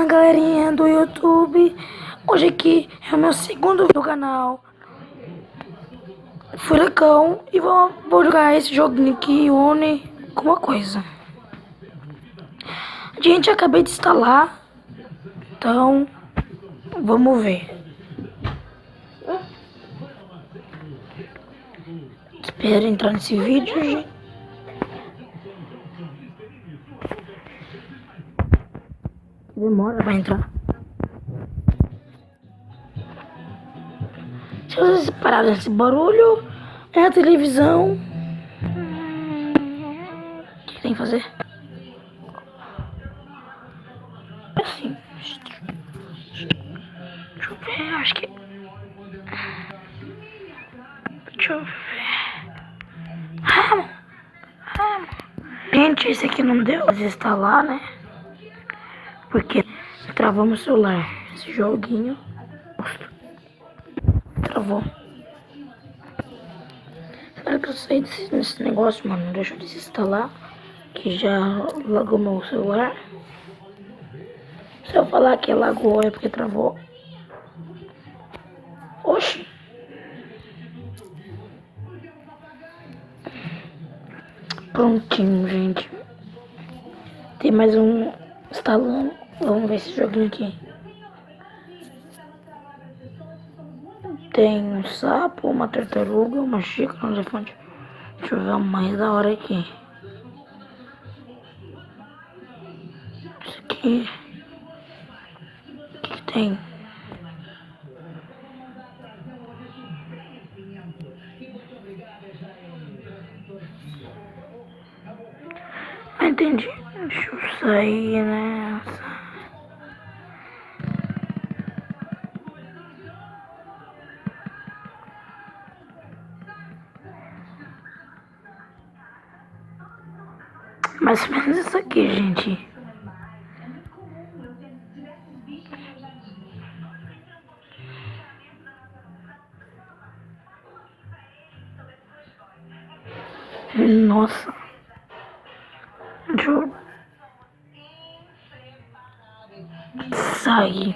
Fala galerinha do YouTube, hoje aqui é o meu segundo vídeo do canal Furacão e vou jogar esse joguinho que une com uma coisa. Gente, acabei de instalar, então vamos ver. Espero entrar nesse vídeo, gente. Demora pra entrar. Se vocês separarem esse barulho, é a televisão. O que tem que fazer? Assim. Deixa eu ver, acho que... Deixa eu ver... Gente, esse aqui não deu pra desinstalar, né? Porque travamos o celular. Esse joguinho travou. Espero que eu saia desse negócio, mano. Deixa eu desinstalar, que já lagou meu celular. Se eu falar que lagou é porque travou. Oxi. Prontinho, gente. Tem mais um instalando. Vamos ver esse joguinho aqui. Tem um sapo, uma tartaruga, uma xícara, um elefante. Deixa eu ver o mais da hora aqui. Isso aqui. O que tem? Ah, entendi. Deixa eu sair, né? Mais ou menos isso aqui, gente. Nossa. Deixa eu sair.